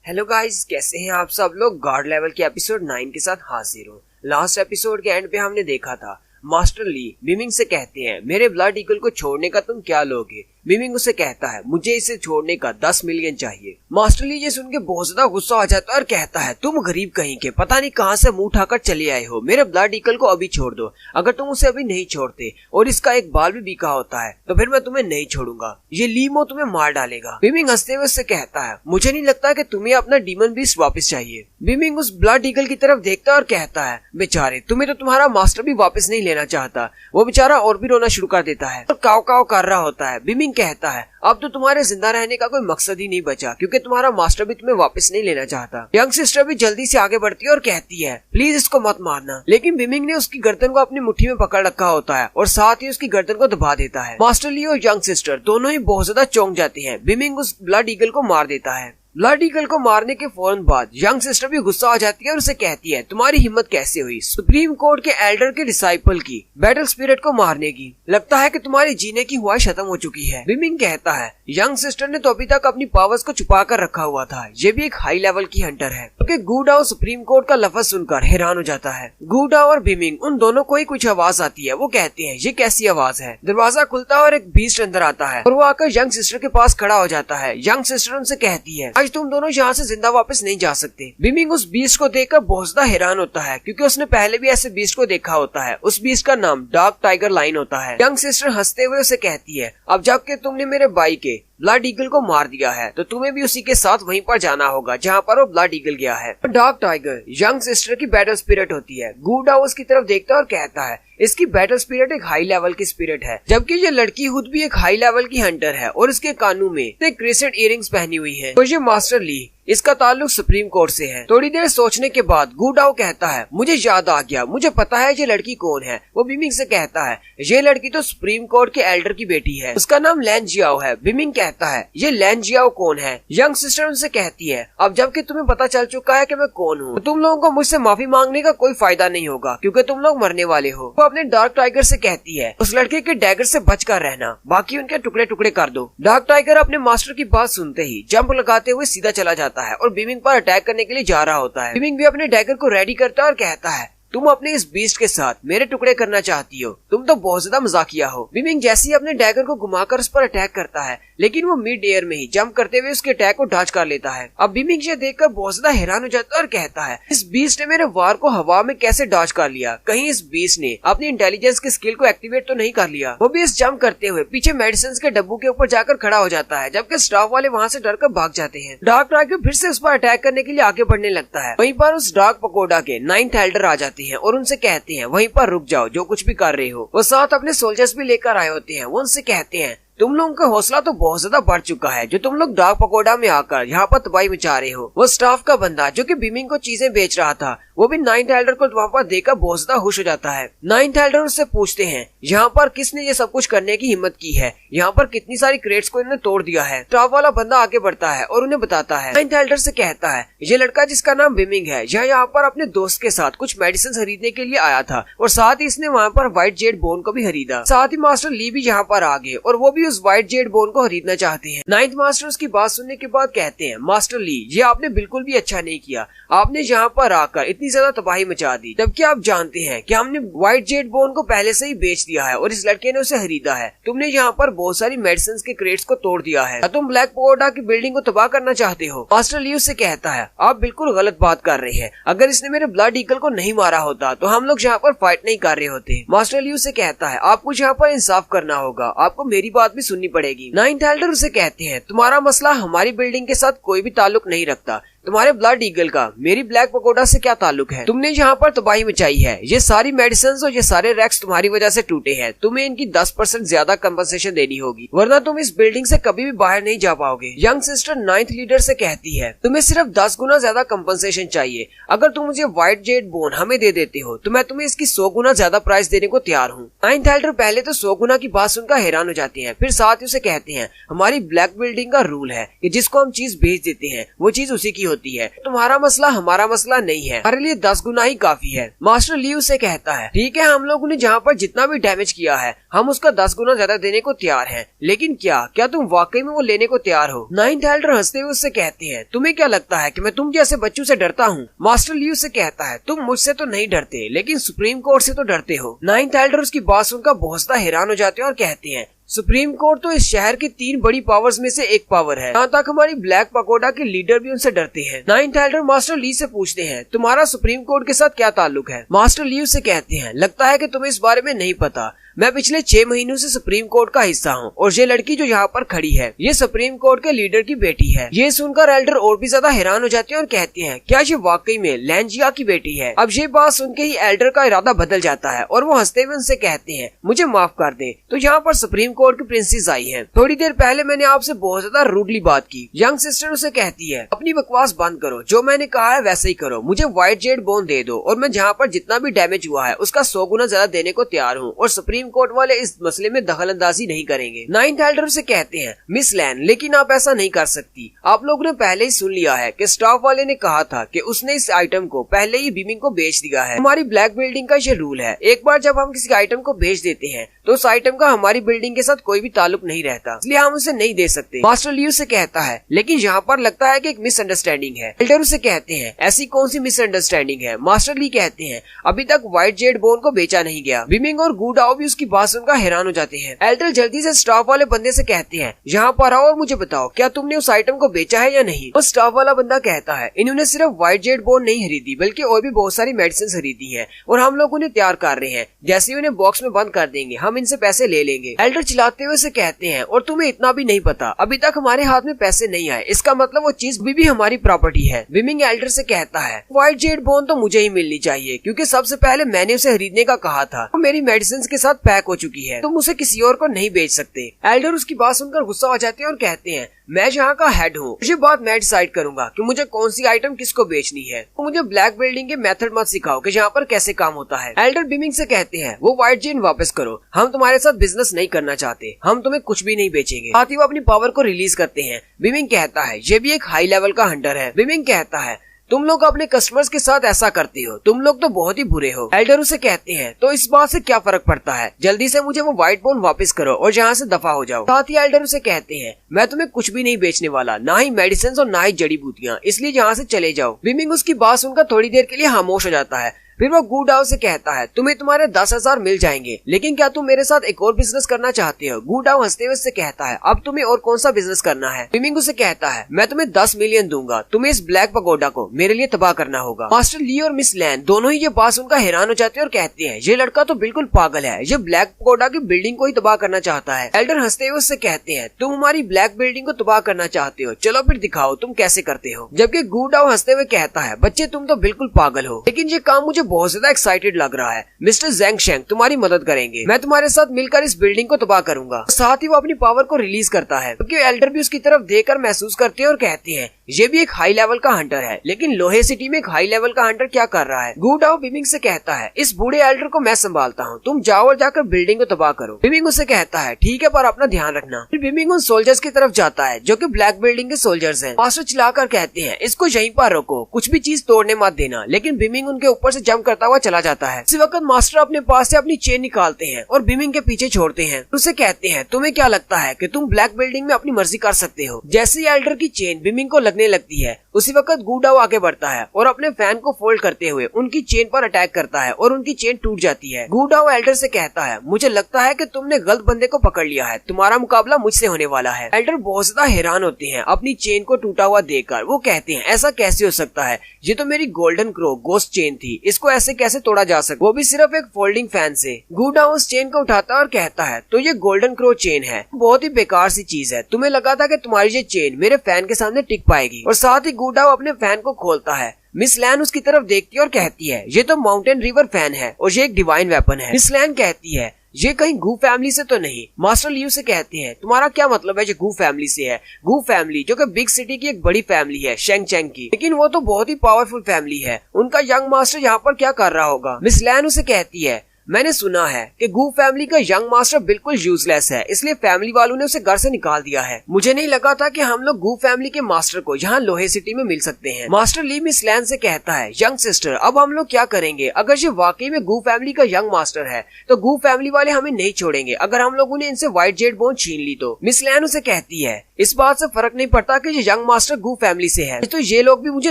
Hello guys, कैसे हैं आप सब लोग। गॉड लेवल के एपिसोड 9 के साथ हाजिर हूँ। लास्ट एपिसोड के एंड पे हमने देखा था मास्टर ली बिमिंग से कहते हैं मेरे ब्लड ईगल को छोड़ने का तुम क्या लोगे। बिमिंग उसे कहता है मुझे इसे छोड़ने का 10 मिलियन चाहिए। मास्टर ली ये सुन के बहुत ज्यादा गुस्सा आ जाता है और कहता है तुम गरीब कहीं के पता नहीं कहां से मुंह उठाकर चले आए हो, मेरे ब्लड ईगल को अभी छोड़ दो। अगर तुम उसे अभी नहीं छोड़ते और इसका एक बाल भी बिका होता है तो फिर मैं तुम्हें नहीं छोड़ूंगा, ये लीमो तुम्हें मार डालेगा। बिमिंग हंसते हुए उससे कहता है मुझे नहीं लगता कि तुम्हें अपना डीमन बीस्ट वापस चाहिए। बिमिंग उस ब्लड ईगल की तरफ देखता है और कहता है बेचारे तुम्हें तो तुम्हारा मास्टर भी वापस नहीं लेना चाहता। वो बेचारा और भी रोना शुरू कर देता है और काव काव कर रहा होता है। बिमिंग कहता है अब तो तुम्हारे जिंदा रहने का कोई मकसद ही नहीं बचा क्योंकि तुम्हारा मास्टर भी तुम्हें वापस नहीं लेना चाहता। यंग सिस्टर भी जल्दी से आगे बढ़ती है और कहती है प्लीज इसको मत मारना, लेकिन बिमिंग ने उसकी गर्दन को अपनी मुट्ठी में पकड़ रखा होता है और साथ ही उसकी गर्दन को दबा देता है। मास्टर ली और यंग सिस्टर दोनों ही बहुत ज्यादा चौंक जाते हैं। बिमिंग उस ब्लड ईगल को मार देता है। ब्लड ईगल को मारने के फौरन बाद यंग सिस्टर भी गुस्सा आ जाती है और उसे कहती है तुम्हारी हिम्मत कैसे हुई सुप्रीम कोर्ट के एल्डर के डिसाइपल की बैटल स्पिरिट को मारने की, लगता है कि तुम्हारी जीने की ख्वाहिश खत्म हो चुकी है। बिमिंग कहता है यंग सिस्टर ने तो अभी तक अपनी पावर्स को छुपा कर रखा हुआ था, ये भी एक हाई लेवल की हंटर है। क्योंकि गूडाओ सुप्रीम कोर्ट का लफ्ज सुनकर हैरान हो जाता है। गूडाओ और बिमिंग उन दोनों को ही कुछ आवाज आती है। वो कहते हैं ये कैसी आवाज है। दरवाजा खुलता है और एक बीस्ट अंदर आता है और वो आकर यंग सिस्टर के पास खड़ा हो जाता है। यंग सिस्टर उनसे कहती है आज तुम दोनों यहाँ जिंदा वापस नहीं जा सकते। बिमिंग उस बीस्ट को देखकर बहुत ज्यादा हैरान होता है क्योंकि उसने पहले भी ऐसे बीस्ट को देखा होता है। उस बीस्ट का नाम डार्क टाइगर लाइन होता है। यंग सिस्टर हंसते हुए उसे कहती है अब जबकि तुमने मेरे भाई के ब्लड ईगल को मार दिया है तो तुम्हें भी उसी के साथ वहीं पर जाना होगा जहाँ पर वो ब्लड ईगल गया है। डार्क टाइगर यंग सिस्टर की बैटल स्पिरिट होती है। गूडा उसकी तरफ देखता है और कहता है इसकी बैटल स्पिरिट एक हाई लेवल की स्पिरिट है, जबकि ये लड़की खुद भी एक हाई लेवल की हंटर है और इसके कानों में क्रेसेंट इयरिंग्स पहनी हुई है। तो ये मास्टर ली इसका ताल्लुक सुप्रीम कोर्ट से है। थोड़ी देर सोचने के बाद गूडाओ कहता है मुझे याद आ गया, मुझे पता है ये लड़की कौन है। वो बिमिंग से कहता है ये लड़की तो सुप्रीम कोर्ट के एल्डर की बेटी है, उसका नाम लैन जियाओ है। बिमिंग कहता है ये लैन जियाओ कौन है। यंग सिस्टर उनसे कहती है अब जबकि तुम्हें पता चल चुका है कि मैं कौन हूँ तो तुम लोगों को मुझसे माफी मांगने का कोई फायदा नहीं होगा क्योंकि तुम लोग मरने वाले हो। वो अपने डार्क टाइगर से कहती है उस लड़के के डैगर से बचकर रहना, बाकी उनके टुकड़े टुकड़े कर दो। डार्क टाइगर अपने मास्टर की बात सुनते ही जंप लगाते हुए सीधा चला जाता है और बिमिंग पर अटैक करने के लिए जा रहा होता है। बिमिंग भी अपने डैगर को रेडी करता है और कहता है तुम अपने इस बीस्ट के साथ मेरे टुकड़े करना चाहती हो, तुम तो बहुत ज्यादा मजाकिया हो। बिमिंग जैसे ही अपने डैगर को घुमाकर उस पर अटैक करता है लेकिन वो मिड एयर में ही जंप करते हुए उसके अटैक को डॉज कर लेता है। अब बिमिंग ये देखकर बहुत ज्यादा हैरान हो जाता है और कहता है इस बीस्ट ने मेरे वार को हवा में कैसे डॉज कर लिया, कहीं इस बीस्ट ने अपनी इंटेलिजेंस की स्किल को एक्टिवेट तो नहीं कर लिया। वो भी इस जंप करते हुए पीछे मेडिसिन के डब्बू के ऊपर जाकर खड़ा हो जाता है, जबकि स्टाफ वाले वहाँ से डरकर भाग जाते हैं। डार्क टाइगर फिर से उस पर अटैक करने के लिए आगे बढ़ने लगता है। वहीं पर उस डार्क पकोडा के 9th एल्डर आ जाते हैं और उनसे कहते हैं वहीं पर रुक जाओ, जो कुछ भी कर रहे हो। वो साथ अपने सोल्जर्स भी लेकर आए होते हैं। वो उनसे कहते हैं तुम लोगों का हौसला तो बहुत ज्यादा बढ़ चुका है जो तुम लोग डार्क पकोडा में आकर यहाँ पर तबाही मचा रहे हो। वो स्टाफ का बंदा जो कि बिमिंग को चीजें बेच रहा था वो भी 9th एल्डर को वहाँ पर देखकर बहुत ज्यादा खुश हो जाता है। 9th एल्डर उससे पूछते हैं यहाँ पर किसने ये सब कुछ करने की हिम्मत की है, यहाँ पर कितनी सारी क्रेट्स को इन्होंने तोड़ दिया है। स्टाफ वाला बंदा आगे बढ़ता है और उन्हें बताता है 9th एल्डर से कहता है ये लड़का जिसका नाम बिमिंग है यह यहाँ पर अपने दोस्त के साथ कुछ मेडिसिन खरीदने के लिए आया था और साथ ही इसने वहाँ पर व्हाइट जेड बोन को भी खरीदा। साथ ही मास्टर ली भी यहाँ पर आ गए और वो भी उस व्हाइट जेड बोन को खरीदना चाहते हैं। 9th मास्टर उसकी बात सुनने के बाद कहते हैं मास्टर ली ये आपने बिल्कुल भी अच्छा नहीं किया, आपने यहाँ पर आकर इतनी ज्यादा तबाही मचा दी, जबकि आप जानते हैं कि हमने व्हाइट जेड बोन को पहले से ही बेच दिया है और इस लड़के ने उसे खरीदा है। तुमने यहाँ पर बहुत सारी मेडिसिन के क्रेट्स को तोड़ दिया है, तुम ब्लैक पकोडा की बिल्डिंग को तबाह करना चाहते हो। मास्टर ली उससे कहता है आप बिल्कुल गलत बात कर रहे हैं, अगर इसने मेरे ब्लड ईगल को नहीं मारा होता तो हम लोग यहाँ पर फाइट नहीं कर रहे होते। मास्टर ली उससे कहता है आपको यहाँ पर इंसाफ करना होगा, आपको मेरी बात भी सुननी पड़ेगी। 9th एल्डर उसे कहते हैं तुम्हारा मसला हमारी बिल्डिंग के साथ कोई भी ताल्लुक नहीं रखता, तुम्हारे ब्लड ईगल का मेरी ब्लैक पकोडा से क्या ताल्लुक है। तुमने यहाँ पर तबाही मचाई है, ये सारी मेडिसिन और ये सारे रैक्स तुम्हारी वजह से टूटे हैं, तुम्हें इनकी 10% ज्यादा कंपनसेशन देनी होगी वरना तुम इस बिल्डिंग से कभी भी बाहर नहीं जा पाओगे। यंग सिस्टर 9th लीडर से कहती है तुम्हें सिर्फ 10 गुना ज्यादा कंपनसेशन चाहिए, अगर तुम मुझे व्हाइट जेड बोन हमें दे देते हो तो मैं तुम्हें इसकी 100 गुना ज्यादा प्राइस देने को तैयार हूँ। 9th एल्डर पहले तो 100 गुना की बात सुनकर हैरान हो जाते हैं, फिर साथ ही उसे कहते हैं हमारी ब्लैक बिल्डिंग का रूल है कि जिसको हम चीज बेच देते हैं वो चीज उसी की होती है। तुम्हारा मसला हमारा मसला नहीं है, हमारे लिए 10 गुना ही काफी है। मास्टर ली उसे कहता है, ठीक है, हम लोगों ने जहाँ पर जितना भी डैमेज किया है हम उसका 10 गुना ज्यादा देने को तैयार हैं, लेकिन क्या तुम वाकई में वो लेने को तैयार हो? नाइन्थ एल्डर हंसते हुए उससे कहते हैं, तुम्हें क्या लगता है कि मैं तुम जैसे बच्चों से डरता हूँ? मास्टर ली उसे कहता है, तुम मुझसे तो नहीं डरते, लेकिन सुप्रीम कोर्ट से तो डरते हो। नाइन्थ एल्डर उसकी बात सुनकर बहुत ज्यादा हैरान हो जाते हैं और कहते हैं, सुप्रीम कोर्ट तो इस शहर की 3 बड़ी पावर्स में से एक पावर है, यहाँ तक हमारी ब्लैक पकोडा के लीडर भी उनसे डरते हैं। नाइन्थ एल्डर मास्टर ली से पूछते हैं, तुम्हारा सुप्रीम कोर्ट के साथ क्या ताल्लुक है? मास्टर ली उसे कहते हैं, लगता है कि तुम्हें इस बारे में नहीं पता, मैं पिछले 6 महीनों से सुप्रीम कोर्ट का हिस्सा हूँ और ये लड़की जो यहाँ पर खड़ी है ये सुप्रीम कोर्ट के लीडर की बेटी है। ये सुनकर एल्डर और भी ज्यादा हैरान हो जाते हैं और कहते हैं, क्या ये वाकई में लैंजिया की बेटी है? अब ये बात सुनके ही एल्डर का इरादा बदल जाता है और वो हंसते हुए उनसे कहते हैं, मुझे माफ कर दे, तो यहाँ पर सुप्रीम कोर्ट की प्रिंसेस आई है। थोड़ी देर पहले मैंने आपसे बहुत ज्यादा रूडली बात की। यंग सिस्टर उसे कहती है, अपनी बकवास बंद करो, जो मैंने कहा है वैसे ही करो, मुझे व्हाइट जेड बोन दे दो और मैं जहाँ पर जितना भी डैमेज हुआ है उसका 100 गुना ज्यादा देने को तैयार हूँ और सुप्रीम कोर्ट वाले इस मसले में दखल अंदाजी नहीं करेंगे। नाइन्थ एल्डर से कहते हैं, मिस लैन, लेकिन आप ऐसा नहीं कर सकती। आप लोगों ने पहले ही सुन लिया है कि स्टाफ वाले ने कहा था कि उसने इस आइटम को पहले ही बीमिंग को बेच दिया है। हमारी ब्लैक बिल्डिंग का ये रूल है, एक बार जब हम किसी आइटम को बेच देते हैं तो उस आइटम का हमारी बिल्डिंग के साथ कोई भी ताल्लुक नहीं रहता, इसलिए हम उसे नहीं दे सकते। मास्टर ली उसे कहता है, लेकिन यहाँ पर लगता है कि एक मिसअंडरस्टैंडिंग है। एल्डर उसे कहते हैं, ऐसी कौन सी मिसअंडरस्टैंडिंग है? मास्टर ली कहते हैं, अभी तक व्हाइट जेड बोन को बेचा नहीं गया। बीमिंग और गुडाओ भी उसकी बात सुनकर हैरान हो जाते हैं। एल्डर जल्दी से स्टाफ वाले बंदे से कहते हैं, यहाँ पर आओ और मुझे बताओ, क्या तुमने उस आइटम को बेचा है या नहीं? और स्टाफ वाला बंदा कहता है, इन्होंने सिर्फ व्हाइट जेड बोन नहीं खरीदी बल्कि और भी बहुत सारी मेडिसिन खरीदी है और हम लोग उन्हें तैयार कर रहे हैं, जैसे ही उन्हें बॉक्स में बंद कर देंगे हम इनसे पैसे ले लेंगे। एल्डर चिल्लाते हुए से कहते हैं, और तुम्हें इतना भी नहीं पता, अभी तक हमारे हाथ में पैसे नहीं आए, इसका मतलब वो चीज भी हमारी प्रॉपर्टी है। विमिंग एल्डर से कहता है, व्हाइट जेड बोन तो मुझे ही मिलनी चाहिए, क्योंकि सबसे पहले मैंने उसे खरीदने का कहा था, वो मेरी मेडिसिन के साथ पैक हो चुकी है, तुम उसे किसी और को नहीं बेच सकते। एल्डर उसकी बात सुनकर गुस्सा हो जाते हैं और कहते हैं, मैं यहाँ का हेड हूँ, ये बात मैं डिसाइड करूंगा कि मुझे कौन सी आइटम किसको बेचनी है। तो मुझे ब्लैक बिल्डिंग के मेथड मत सिखाओ कि यहाँ पर कैसे काम होता है। एल्डर बीमिंग से कहते हैं, वो व्हाइट जेन वापस करो, हम तुम्हारे साथ बिजनेस नहीं करना चाहते, हम तुम्हें कुछ भी नहीं बेचेंगे। साथ ही वो अपनी पावर को रिलीज करते हैं। बीमिंग कहता है, ये भी एक हाई लेवल का हंटर है। बीमिंग कहता है, तुम लोग अपने कस्टमर्स के साथ ऐसा करते हो, तुम लोग तो बहुत ही बुरे हो। एल्डर उसे कहते हैं, तो इस बात से क्या फर्क पड़ता है, जल्दी से मुझे वो व्हाइट बोन वापस करो और यहाँ से दफा हो जाओ। साथ ही एल्डर उसे कहते हैं, मैं तुम्हें कुछ भी नहीं बेचने वाला, ना ही मेडिसिन और ना ही जड़ी बूटियाँ, इसलिए यहाँ से चले जाओ। बीमिंग उसकी बात सुनकर थोड़ी देर के लिए खामोश हो जाता है। फिर वो गुडाओ से कहता है, तुम्हें तुम्हारे 10,000 मिल जाएंगे, लेकिन क्या तुम मेरे साथ एक और बिजनेस करना चाहते हो? गुडाओ हंसते हुए से कहता है, अब तुम्हें और कौन सा बिजनेस करना है? बीमिंग उसे कहता है, मैं तुम्हें 10 मिलियन दूंगा, तुम्हें इस ब्लैक पगोडा को मेरे लिए तबाह करना होगा। मास्टर ली और मिस लैन दोनों ही ये बात सुनकर हैरान हो जाते हैं और कहते हैं, ये लड़का तो बिल्कुल पागल है, ये ब्लैक पगोडा की बिल्डिंग को ही तबाह करना चाहता है। एल्डर हंसते हुए उससे कहते हैं, तुम हमारी ब्लैक बिल्डिंग को तबाह करना चाहते हो, चलो फिर दिखाओ तुम कैसे करते हो। जबकि गुडाओ हंसते हुए कहता है, बच्चे तुम तो बिल्कुल पागल हो, लेकिन ये काम मुझे बहुत ज्यादा एक्साइटेड लग रहा है। मिस्टर ज़ेंग शेंग तुम्हारी मदद करेंगे, मैं तुम्हारे साथ मिलकर इस बिल्डिंग को तबाह करूंगा। साथ ही वो अपनी पावर को रिलीज करता है, क्योंकि एल्डर भी उसकी तरफ देखकर महसूस करते हैं और कहते हैं, ये भी एक हाई लेवल का हंटर है, लेकिन लोहे सिटी में एक हाई लेवल का हंटर क्या कर रहा है? गुडाओ बीमिंग से कहता है, इस बूढ़े एल्डर को मैं संभालता हूँ, तुम जाओ और जाकर बिल्डिंग को तबाह करो। बीमिंग उसे कहता है, ठीक है, पर अपना ध्यान रखना। फिर बीमिंग उन सोल्जर्स की तरफ जाता है जो कि ब्लैक बिल्डिंग के सोल्जर्स हैं। मास्टर चिल्लाकर कहते हैं, इसको यहीं पर रोको, कुछ भी चीज तोड़ने मत देना, लेकिन बीमिंग उनके ऊपर से जंप करता हुआ चला जाता है। इसी वक्त मास्टर अपने पास से अपनी चेन निकालते हैं और बीमिंग के पीछे छोड़ते हैं। उसे कहते हैं, तुम्हें क्या लगता है कि तुम ब्लैक बिल्डिंग में अपनी मर्जी कर सकते हो? जैसे ही एल्डर की चेन बीमिंग को लगने लगती है, उसी वक्त गुडाओ आगे बढ़ता है और अपने फैन को फोल्ड करते हुए उनकी चेन पर अटैक करता है और उनकी चेन टूट जाती है। गुडाओ एल्डर से कहता है, मुझे लगता है कि तुमने गलत बंदे को पकड़ लिया है, तुम्हारा मुकाबला मुझसे होने वाला है। एल्डर बहुत ज्यादा हैरान होते हैं अपनी चेन को टूटा हुआ देखकर। वो कहते हैं, ऐसा कैसे हो सकता है, ये तो मेरी गोल्डन क्रो गोस्ट चेन थी, इसको ऐसे कैसे तोड़ा जा सकता, वो भी सिर्फ एक फोल्डिंग फैन से। गुडाओ उस चेन को उठाता है और कहता है, तो ये गोल्डन क्रो चेन है, बहुत ही बेकार सी चीज है, तुम्हें लगा था कि तुम्हारी ये चेन मेरे फैन के सामने टिक पाएगी। और साथ ही गुडाओ अपने फैन को खोलता है। मिस लैन उसकी तरफ देखती है और कहती है, ये तो माउंटेन रिवर फैन है और ये एक डिवाइन वेपन है। मिस लैन कहती है, ये कहीं गू फैमिली से तो नहीं? मास्टर लियू से कहते हैं, तुम्हारा क्या मतलब है ये गू फैमिली से है? गू फैमिली जो कि बिग सिटी की एक बड़ी फैमिली है, शेंग चेंग की, लेकिन वो तो बहुत ही पावरफुल फैमिली है, उनका यंग मास्टर यहाँ पर क्या कर रहा होगा? मिस लैन उसे कहती है, मैंने सुना है कि गू फैमिली का यंग मास्टर बिल्कुल यूजलेस है, इसलिए फैमिली वालों ने उसे घर से निकाल दिया है। मुझे नहीं लगा था कि हम लोग गू फैमिली के मास्टर को यहाँ लोहे सिटी में मिल सकते हैं। मास्टर ली मिस लैन से कहता है, यंग सिस्टर अब हम लोग क्या करेंगे? अगर ये वाकई में गू फैमिली का यंग मास्टर है तो गू फैमिली वाले हमें नहीं छोड़ेंगे अगर हम लोगों ने इनसे व्हाइट जेड बोन छीन ली तो। मिस लैन उसे कहती है, इस बात से फर्क नहीं पड़ता कि ये यंग मास्टर गू फैमिली से है, तो ये लोग भी मुझे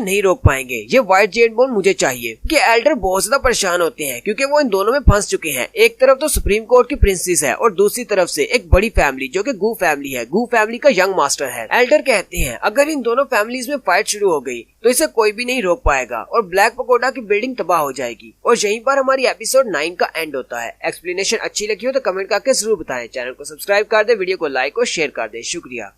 नहीं रोक पाएंगे। ये व्हाइट जेड बोन मुझे चाहिए। कि एल्डर बहुत ज्यादा परेशान होते हैं क्योंकि वो इन दोनों में फंस चुके हैं। एक तरफ तो सुप्रीम कोर्ट की प्रिंसेस है और दूसरी तरफ से एक बड़ी फैमिली जो कि गू फैमिली है। गू फैमिली का यंग मास्टर है। एल्डर कहते हैं अगर इन दोनों फैमिलीज में फाइट शुरू हो गई तो इसे कोई भी नहीं रोक पाएगा और ब्लैक पकोडा की बिल्डिंग तबाह हो जाएगी। और यहीं पर हमारी एपिसोड 9 का एंड होता है। एक्सप्लेनेशन अच्छी लगी हो तो कमेंट करके जरूर बताएं। चैनल को सब्सक्राइब कर दे, वीडियो को लाइक और शेयर कर दे। शुक्रिया।